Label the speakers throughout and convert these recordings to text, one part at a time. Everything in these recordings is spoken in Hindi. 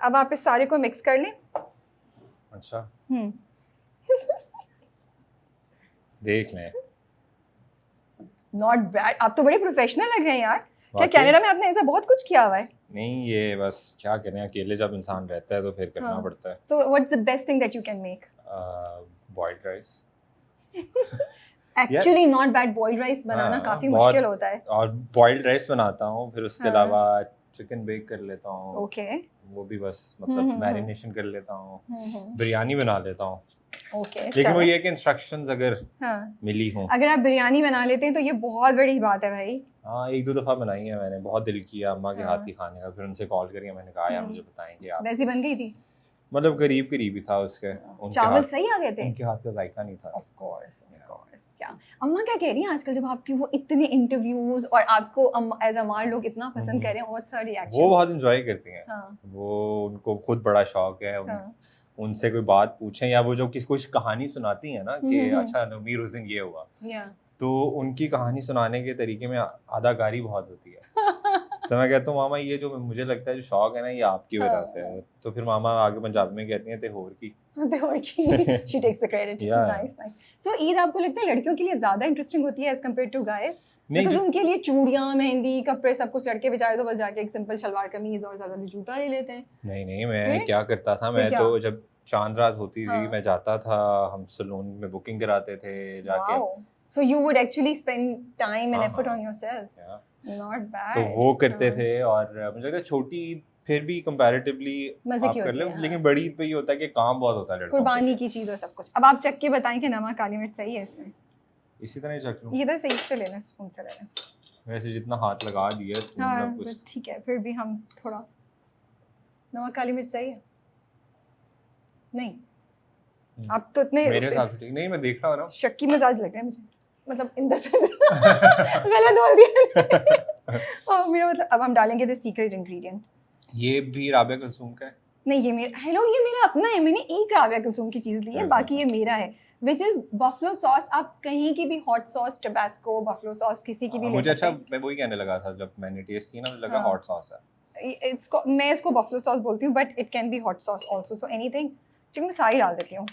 Speaker 1: अब आप इस सारे को मिक्स कर लें।
Speaker 2: अच्छा देख लें।
Speaker 1: नॉट बैड, आप तो बड़े प्रोफेशनल लग रहे हैं यार। क्या
Speaker 2: वाकई?
Speaker 1: कनाडा में आपने ऐसा बहुत कुछ किया हुआ है?
Speaker 2: नहीं, ये बस क्या करें, अकेले जब इंसान रहता है तो फिर करना
Speaker 1: हाँ।
Speaker 2: पड़ता है।
Speaker 1: So what's the best thing that you can make?
Speaker 2: Boiled rice.
Speaker 1: Actually not bad, boiled rice बनाना काफी मुश्किल होता है।
Speaker 2: और बॉइल्ड राइस बनाता हूँ, फिर उसके
Speaker 1: हाँ।
Speaker 2: अलावा चिकन बेक कर लेता हूँ।
Speaker 1: ओके।
Speaker 2: वो भी बस मतलब मैरिनेशन कर लेता हूँ। बिरयानी बना लेता हूँ।
Speaker 1: ओके,
Speaker 2: लेकिन वो ये कि इंस्ट्रक्शंस अगर
Speaker 1: हाँ,
Speaker 2: मिली हों।
Speaker 1: अगर आप बिरयानी बना लेते हैं तो ये बहुत बड़ी बात है भाई।
Speaker 2: हाँ, 1-2 दफ़ा बनाई है मैंने, बहुत दिल किया अम्मा के
Speaker 1: हाँ।
Speaker 2: हाथ की खाने का। फिर उनसे कॉल करके मैंने कहा यार मुझे बताएंगे आप।
Speaker 1: वैसी बन गई थी?
Speaker 2: मतलब करीब करीब ही था उसके। उनके
Speaker 1: चावल
Speaker 2: हाथ
Speaker 1: सही आ गए थे?
Speaker 2: उनके हाथ का जायका नहीं था।
Speaker 1: Of course. क्या अम्मा क्या कह रही हैं आजकल, जब आपकी वो इतने इंटरव्यूज और आपको एज अमार लोग इतना पसंद कर रहे हैं, व्हाट्स हर रिएक्शन?
Speaker 2: वो बहुत इंजॉय करती हैं।
Speaker 1: हाँ।
Speaker 2: वो उनको खुद बड़ा शौक है।
Speaker 1: हाँ।
Speaker 2: उनसे कोई बात पूछें या वो जो किसी कोई कहानी सुनाती है ना कि अच्छा नवीर उस दिन ये हुआ,
Speaker 1: या
Speaker 2: तो उनकी कहानी सुनाने के तरीके में अदाकारी बहुत होती है। तो मैं कहता हूँ मामा ये जो मुझे लगता है जो शौक है ना ये आपकी वजह से है। तो फिर मामा आगे पंजाबी में कहती हैं ते होर की।
Speaker 1: she takes the credit.
Speaker 2: Yeah.
Speaker 1: Nice. So Eid आपको लगता है लड़कियों के लिए ज्यादा इंटरेस्टिंग होती है as compared to guys?
Speaker 2: नहीं,
Speaker 1: Because उनके लिए चूड़ियां, मेहंदी, कपड़े सब कुछ लड़के बेचारे तो बस जाके एक सिंपल शलवार कमीज और ज्यादा जूता ले लेते हैं।
Speaker 2: नहीं मैं
Speaker 1: फिर?
Speaker 2: क्या करता था,
Speaker 1: फिर
Speaker 2: मैं
Speaker 1: क्या?
Speaker 2: तो जब चांद रात होती थी
Speaker 1: हाँ।
Speaker 2: मैं जाता था, हम सैलून में बुकिंग कराते थे जाके।
Speaker 1: Wow. So you would actually spend time and
Speaker 2: हाँ,
Speaker 1: effort
Speaker 2: हाँ।
Speaker 1: on yourself.
Speaker 2: Yeah.
Speaker 1: Not bad.
Speaker 2: तो वो करते
Speaker 1: हाँ।
Speaker 2: थे। और मुझे लगता है छोटी ईद फिर भी कंपैरेटिवली
Speaker 1: मजे
Speaker 2: आप
Speaker 1: की
Speaker 2: कर
Speaker 1: होती
Speaker 2: ले,
Speaker 1: है, हाँ।
Speaker 2: लेकिन बड़ी ईद पे ये होता है कि काम बहुत होता है लड़कों
Speaker 1: कुर्बानी
Speaker 2: के।
Speaker 1: की चीज और सब कुछ। अब आप चख के बताएं कि नमक काली मिर्च सही है इसमें?
Speaker 2: इसी तरह ही चख लूं।
Speaker 1: ये तो सही से लेना, स्पून से लेना।
Speaker 2: वैसे जितना हाथ लगा दिया स्पून में
Speaker 1: हाँ,
Speaker 2: कुछ।
Speaker 1: ठीक है, फिर भी हम थोड़ा। नमक काली मिर्च सही है? नहीं, आप तो इतने
Speaker 2: मेरे हिसाब से ठीक नहीं, मैं देख रहा हूँ ना।
Speaker 1: शक्की मिजाज लग रहे हैं मुझे, मतलब इन द सेंस गलत बोल दिया। और मेरा मतलब अब हम डालेंगे द सीक्रेट इंग्रेडिएंट।
Speaker 2: ये भी राबिया कुलसूम का है?
Speaker 1: नहीं, ये मेरा, हेलो, ये मेरा अपना है। मैंने एक राबिया कुलसूम की चीज़ ली है, बाकी ये मेरा है, विच इज़ बफलो सॉस। आप कहीं की भी hot sauce, Tabasco, buffalo sauce किसी की भी ले
Speaker 2: मुझे
Speaker 1: सकते
Speaker 2: अच्छा,
Speaker 1: हैं।
Speaker 2: मैं वही कहने लगा था जब मैंने टेस्ट किया ना, मुझे लगा
Speaker 1: हाँ।
Speaker 2: हॉट सॉस है।
Speaker 1: मैं इसको बफलो सॉस बोलती हूँ, but it can be hot sauce also, so anything. चलिए मैं सारी डाल देती हूँ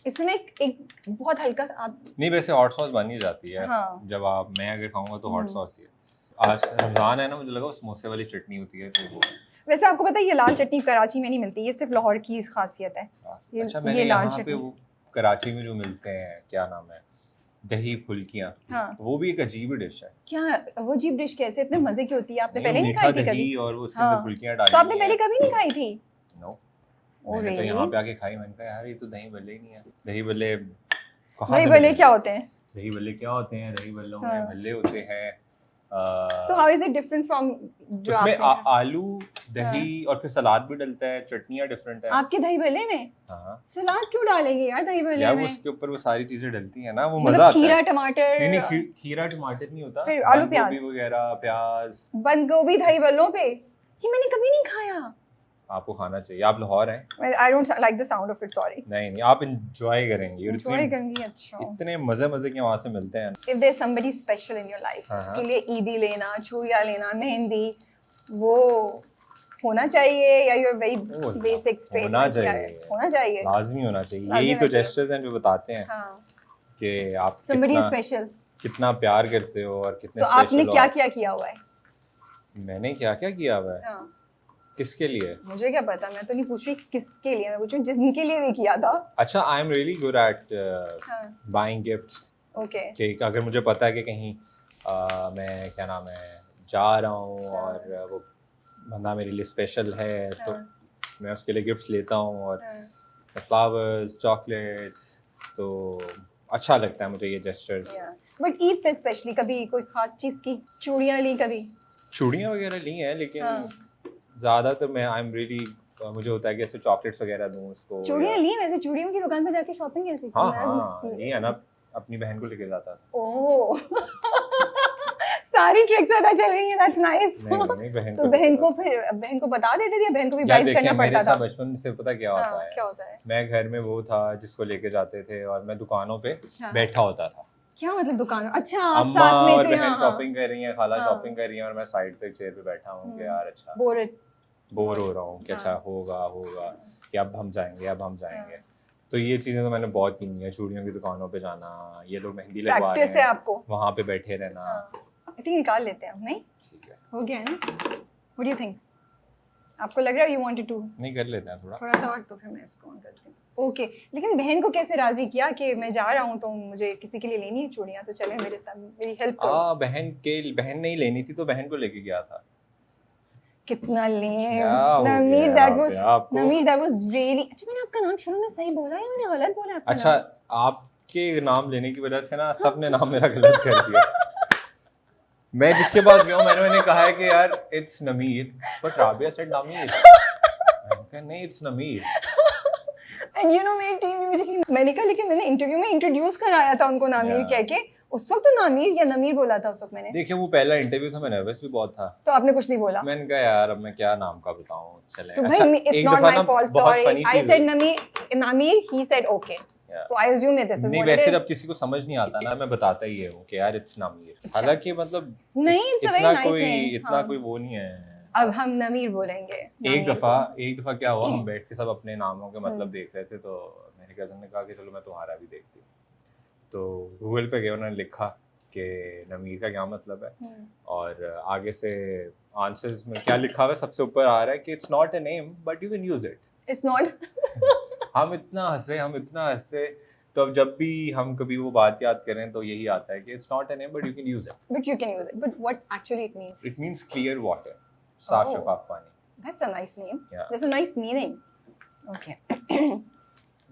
Speaker 1: इसमें। एक बहुत हल्का सा आप
Speaker 2: नहीं, वैसे हॉट सॉस बन ही जाती है।
Speaker 1: हाँ।
Speaker 2: जब मैं अगर खाऊंगा तो हॉट सॉस ही है। आज रमजान है ना, मुझे लगा वो समोसे वाली चटनी होती है तो वो है।
Speaker 1: वैसे आपको पता है ये लाल चटनी कराची में नहीं मिलती, ये सिर्फ लाहौर की खासियत है।
Speaker 2: अच्छा, मैंने यहाँ पे वो कराची में जो मिलते हैं, क्या नाम है, दही फुल्कियाँ।
Speaker 1: हाँ।
Speaker 2: वो भी एक अजीब डिश है।
Speaker 1: क्या वो अजीब डिश कैसे इतने मजे की होती है? आपने
Speaker 2: नहीं,
Speaker 1: पहले नहीं
Speaker 2: मीठा
Speaker 1: खाई थी
Speaker 2: दही
Speaker 1: कभी?
Speaker 2: और उसके
Speaker 1: हाँ।
Speaker 2: अंदर फुल्कियाँ डाली
Speaker 1: तो आपने
Speaker 2: हुई
Speaker 1: पहले
Speaker 2: हैं।
Speaker 1: कभी नहीं खाई थी?
Speaker 2: नो,
Speaker 1: Oh,
Speaker 2: मैंने तो
Speaker 1: really?
Speaker 2: यहाँ पे आके खाई। मैंने कहा यार ये तो दही भल्ले ही नहीं है। दही भल्ले कहाँ
Speaker 1: दही
Speaker 2: से
Speaker 1: भल्ले
Speaker 2: मिलेंगे?
Speaker 1: क्या होते हैं?
Speaker 2: दही भल्ले क्या होते हैं? दही भल्लों
Speaker 1: हाँ।
Speaker 2: में भल्ले होते हैं।
Speaker 1: So how is it different from जो
Speaker 2: उसमें
Speaker 1: आपने खाया?
Speaker 2: आलू, दही और फिर सलाद भी डलता है, चटनियाँ डिफरेंट है।
Speaker 1: आपके दही भल्ले में
Speaker 2: हाँ
Speaker 1: सलाद क्यों डालेंगे यार दही भल्ले
Speaker 2: यार,
Speaker 1: में?
Speaker 2: उसके ऊपर वो सारी चीजें डलती हैं ना, वो
Speaker 1: मतलब
Speaker 2: मजा आता
Speaker 1: खीरा,
Speaker 2: है।
Speaker 1: टमाटर?
Speaker 2: नहीं, खीरा टमाटर नहीं होता,
Speaker 1: फिर आलू,
Speaker 2: बंद गोभी
Speaker 1: प्याज?
Speaker 2: वगैरह, प्याज।
Speaker 1: बंद गोभी दही भल्लों पे? ये मैंने कभी नहीं खाया।
Speaker 2: आपको खाना चाहिए, आप लाहौर हैं।
Speaker 1: I don't like the sound of it, sorry.
Speaker 2: नहीं, आप इंजॉय करेंगे।
Speaker 1: Enjoy करूंगी, अच्छा।
Speaker 2: इतने मजे के वहाँ से मिलते हैं।
Speaker 1: If there's somebody special in your life,
Speaker 2: हाँ।
Speaker 1: के लिए ईदी लेना, चूड़ियाँ लेना, मेहंदी, वो होना चाहिए या you're very basic straight?
Speaker 2: होना चाहिए,
Speaker 1: होना चाहिए,
Speaker 2: लाजमी होना चाहिए।
Speaker 1: लाजमी
Speaker 2: यही
Speaker 1: होना
Speaker 2: तो
Speaker 1: चाहिए।
Speaker 2: जेस्चर्स हैं जो बताते हैं
Speaker 1: हाँ।
Speaker 2: कि आप
Speaker 1: Somebody special.
Speaker 2: कितना प्यार करते हो और कितने
Speaker 1: तो
Speaker 2: स्पेशल
Speaker 1: आपने
Speaker 2: हो।
Speaker 1: क्या क्या किया हुआ है?
Speaker 2: मैंने क्या क्या किया हुआ है?
Speaker 1: हाँ।
Speaker 2: किसके लिए?
Speaker 1: मुझे क्या पता, मैं तो नहीं पूछ रही किसके लिए, मैं पूछ रही हूँ जिनके लिए भी किया था।
Speaker 2: अच्छा, I am really good at buying gifts.
Speaker 1: Okay.
Speaker 2: कि अगर मुझे पता है कि कहीं मैं क्या नाम है जा रहा हूँ और वो बंदा मेरे लिए स्पेशल है तो मैं उसके लिए गिफ्ट्स लेता हूँ। और फ्लावर्स, चॉकलेट्स, तो अच्छा लगता है मुझे ये जेस्चर्स।
Speaker 1: बट ईद पे स्पेशली कभी कोई खास चीज़ की? चूड़ियाँ ली कभी?
Speaker 2: चूड़ियाँ वगैरह ली हैं, लेकिन ज़्यादातर मैं आई एम रियली, मुझे होता है कि ऐसे चॉकलेट्स वगैरह दूँ उसको।
Speaker 1: चूड़ियाँ ली? वैसे चूड़ियों की दुकान पे जाके शॉपिंग कैसे की?
Speaker 2: हाँ, ये है ना, अपनी बहन को लेके जाता था।
Speaker 1: ओह सारी ट्रिक्स पता चल रही हैं, दैट्स नाइस।
Speaker 2: नहीं, बहन
Speaker 1: तो बहन को फिर बहन को बता देते थे, बहन को भी ब्राइब करना पड़ता था?
Speaker 2: बचपन से पता क्या होता है?
Speaker 1: क्या होता है?
Speaker 2: मैं घर में वो था जिसको लेके जाते थे और मैं दुकानों पे बैठा होता था।
Speaker 1: क्या मतलब दुकान? अच्छा, आप
Speaker 2: अम्मा
Speaker 1: साथ में
Speaker 2: और
Speaker 1: थे?
Speaker 2: बहन शॉपिंग कर रही हैं, खाला शॉपिंग कर रही हैं और मैं साइड पे चेयर पे बैठा हूँ कि यार अच्छा
Speaker 1: बोर
Speaker 2: बोर हो रहा हूँ कि अच्छा होगा कि अब हम जाएंगे तो ये चीज़ें तो मैंने बहुत की हैं, चूड़ियों की दुकानों पे जाना, ये लोग मेहंदी लगवा रहे
Speaker 1: प्रैक्टिस है
Speaker 2: हैं
Speaker 1: आपको।
Speaker 2: वहाँ पे बैठे रहना।
Speaker 1: आई थिंक निकाल लेते हैं हम, नहीं
Speaker 2: ठीक है,
Speaker 1: हो गया है ना? What do you think? आपको लग रहा है यू वांटेड टू
Speaker 2: नहीं कर लेते हैं थोड़ा।
Speaker 1: थोड़ा सा और, तो फिर मैं इसको ऑन करती हूँ। ओके, लेकिन बहन को कैसे राजी किया कि मैं जा रहा हूँ तो मुझे किसी के लिए लेनी है चूड़ियाँ, तो चले मेरे साथ, मेरी हेल्प करो।
Speaker 2: बहन नहीं लेनी थी तो बहन को लेके गया था।
Speaker 1: कितना लिए
Speaker 2: क्या हो
Speaker 1: नमीर,
Speaker 2: गया
Speaker 1: दैट
Speaker 2: यहाँ
Speaker 1: वाज
Speaker 2: पे आपको?
Speaker 1: नमीर, दैट वाज रियली अच्छा। मैंने आपका नाम शुरू में सही बोला या मैंने गलत बोला आपका
Speaker 2: अच्छा,
Speaker 1: नाम?
Speaker 2: आपके नाम लेने की वजह से ना सबने नाम मेरा गलत कर दिया। मैं जिसके पास गया हूँ मैंने कहा है कि यार इट्स नमीर, बट राबिया सेड नमीर। नहीं इट्स नमीर।
Speaker 1: एंड यू नो मेरी टीम में मुझे, मैंने कहा लेकिन मैंने इंटरव्यू में इंट्रोड्यूस कराया था उनको नामीर
Speaker 2: Yeah.
Speaker 1: कह के, उस वक्त तो नामीर या नमीर बोला था उस वक्त मैंने।
Speaker 2: देखिए वो पहला इंटरव्यू था, मैं नर्वस भी बहुत था।
Speaker 1: तो आपने कुछ नहीं बोला?
Speaker 2: मैंने कहा यार अब मैं क्या नाम का बताऊं, चले।
Speaker 1: तो
Speaker 2: अच्छा,
Speaker 1: भाई इट्स
Speaker 2: एक
Speaker 1: नॉट
Speaker 2: दफा
Speaker 1: माय
Speaker 2: ना
Speaker 1: फॉल्ट,
Speaker 2: बहुत
Speaker 1: sorry
Speaker 2: funny
Speaker 1: I
Speaker 2: cheese
Speaker 1: said Namir, he said okay,
Speaker 2: Yeah.
Speaker 1: So I assume that this is
Speaker 2: नहीं,
Speaker 1: व्हाट इट
Speaker 2: वैसे
Speaker 1: इज।
Speaker 2: जब किसी को समझ नहीं आता ना मैं बताता ही हूँ कि यार इट्स नमीर। हालांकि मतलब
Speaker 1: नहीं, it's a very
Speaker 2: इतना
Speaker 1: nice
Speaker 2: कोई
Speaker 1: name,
Speaker 2: इतना
Speaker 1: हाँ।
Speaker 2: कोई वो नहीं है।
Speaker 1: अब हम नमीर बोलेंगे।
Speaker 2: एक
Speaker 1: नामीर
Speaker 2: दफा क्या हुआ, हम बैठ के सब अपने नामों के मतलब देख रहे थे, तो मेरे कजन ने कहा कि चलो मैं तुम्हारा भी देखती हूँ। तो गूगल पे गए, उन्होंने लिखा कि नमीर का क्या मतलब है, और आगे से आंसर्स में क्या लिखा हुआ है सबसे ऊपर आ रहा है कि it's not a name but you can use it.
Speaker 1: It's not.
Speaker 2: हम इतना हंसे, तो अब जब भी हम कभी वो बात याद करें तो यही आता है कि it's not a name but you can use it.
Speaker 1: But you can use it, but what actually it means?
Speaker 2: It means clear water, साफ
Speaker 1: Oh.
Speaker 2: शफाफ पानी।
Speaker 1: That's a nice name,
Speaker 2: Yeah.
Speaker 1: That's a nice meaning. Okay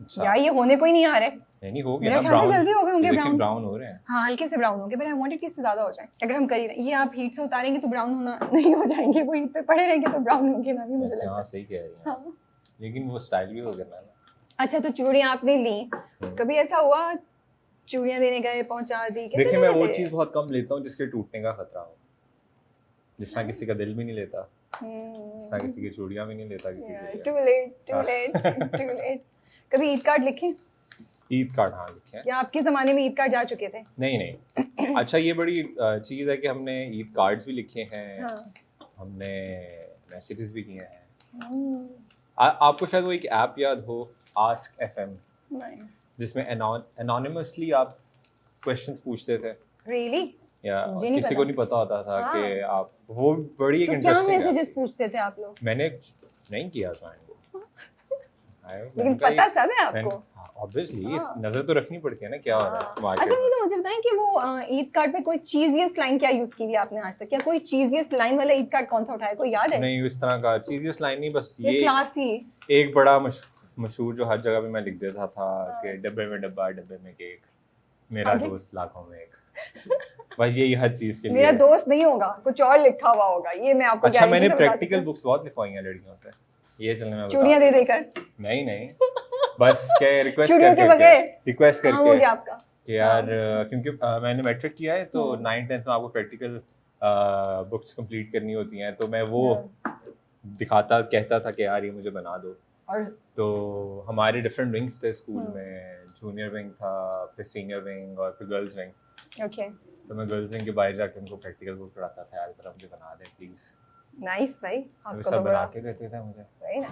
Speaker 2: अच्छा,
Speaker 1: यार ये होने को ही नहीं आ रहे।
Speaker 2: नहीं हो गया
Speaker 1: मेरा
Speaker 2: ना
Speaker 1: ख्याल से
Speaker 2: ब्राउन,
Speaker 1: जल्दी हो गए होंगे
Speaker 2: लेकिन
Speaker 1: ब्राउन।
Speaker 2: ब्राउन हो रहे हैं।
Speaker 1: हाँ हल्के से ब्राउन होंगे, बट आई वांटेड कि इससे ज्यादा हो जाए। अगर हम कर ही रहे, ये आप हीट से उतारेंगे तो ब्राउन होना नहीं हो जाएंगे, वो हीट पे पड़े रहेंगे तो ब्राउन होंगे ना, भी मुझे
Speaker 2: वैसे
Speaker 1: लगता
Speaker 2: हाँ
Speaker 1: है।
Speaker 2: सही कह रही हैं,
Speaker 1: हाँ।
Speaker 2: लेकिन वो स्टाइल भी हो गया ना।
Speaker 1: अच्छा तो चूड़ियाँ आपने ली, कभी ऐसा हुआ चूड़ियाँ देने गए, पहुंचा दी? कैसे
Speaker 2: देखिए मैं
Speaker 1: देते
Speaker 2: वो
Speaker 1: थे?
Speaker 2: चीज़ बहुत कम लेता हूँ जिसके टूटने का खतरा हो, जिस तरह किसी का दिल भी नहीं लेता, जिस तरह किसी की चूड़ियाँ भी नहीं लेता किसी के लिए।
Speaker 1: Too late. कभी ईद कार्ड लिखे
Speaker 2: ईद कार्ड हाँ लिखे हैं।
Speaker 1: या आपके जमाने में ईद कार्ड जा चुके थे?
Speaker 2: नहीं अच्छा, ये बड़ी चीज़ है कि हमने ईद कार्ड्स भी लिखे हैं,
Speaker 1: हाँ।
Speaker 2: हमने मैसेजेस भी किए हैं।
Speaker 1: हम्म,
Speaker 2: आपको शायद वो एक ऐप याद हो, आस्क FM,
Speaker 1: नहीं
Speaker 2: जिसमें एनोनिमसली आप क्वेश्चंस पूछते थे,
Speaker 1: रियली?
Speaker 2: या
Speaker 1: मुझे नहीं
Speaker 2: किसी
Speaker 1: पता।
Speaker 2: को नहीं पता होता था
Speaker 1: हाँ।
Speaker 2: कि आप, वो बड़ी एक
Speaker 1: तो क्या
Speaker 2: इंटरेस्टिंग
Speaker 1: मैसेजेस पूछते थे आप लोग?
Speaker 2: मैंने नहीं किया ज्वाइन वो।
Speaker 1: लेकिन पता सब है आपको?
Speaker 2: ऑब्वियसली
Speaker 1: हाँ।
Speaker 2: नजर तो रखनी पड़ती है ना क्या हो रहा है
Speaker 1: अच्छा
Speaker 2: मार्केट
Speaker 1: नहीं
Speaker 2: में।
Speaker 1: तो मुझे बताएं कि वो ईद कार्ड पे कोई चीजियस्ट लाइन क्या यूज की हुई है आपने आज तक? क्या कोई चीजियस्ट लाइन वाला ईद कार्ड कौन सा उठाया, कोई याद है?
Speaker 2: नहीं इस तरह का चीज़ लाइन नहीं, बस
Speaker 1: ये
Speaker 2: ये
Speaker 1: क्लासी।
Speaker 2: एक बड़ा मशहूर जो हर जगह पे मैं लिख देता था
Speaker 1: हाँ।
Speaker 2: कि डब्बे में डब्बा डब्बे में केक, मेरा
Speaker 1: आगे?
Speaker 2: दोस्त लाखों में एक। बस यही हर चीज के लिए
Speaker 1: मेरा
Speaker 2: है।
Speaker 1: दोस्त नहीं होगा, कुछ और लिखा हुआ होगा, ये मैं आपको
Speaker 2: अच्छा
Speaker 1: guarantee
Speaker 2: मैंने
Speaker 1: से बता
Speaker 2: प्रैक्टिकल
Speaker 1: सकती हूँ।
Speaker 2: बुक्स बहुत लिखवाई हैं लड़कियों से, ये चलने में
Speaker 1: चूड़ियाँ दे देकर?
Speaker 2: नहीं बस क्या रिक्वेस्ट
Speaker 1: चूड़ियों के बगैर?
Speaker 2: रिक्वेस्ट
Speaker 1: हाँ, हो
Speaker 2: करके
Speaker 1: गया आपका।
Speaker 2: कि यार क्योंकि मैंने मैट्रिक किया है तो
Speaker 1: हम्म।
Speaker 2: 9th 10th में आपको प्रैक्टिकल बुक्स कंप्लीट करनी होती हैं, तो मैं वो कहता था कि यार ये मुझे बना दो।
Speaker 1: और
Speaker 2: तो हमारे डिफरेंट विंग्स थे स्कूल
Speaker 1: हम्म।
Speaker 2: में, जूनियर विंग था, फिर सीनियर विंग और फिर गर्ल्स विंग।
Speaker 1: ओके
Speaker 2: तो मैं गर्ल्स विंग के बाहर जाकर उनको प्रैक्टिकल बुक पढ़ाता था, यार जरा मुझे बना दे प्लीज।
Speaker 1: नाइस भाई,
Speaker 2: तो
Speaker 1: आपको
Speaker 2: सब
Speaker 1: तो
Speaker 2: बना
Speaker 1: बड़ा
Speaker 2: के देते थे मुझे।
Speaker 1: सही ना।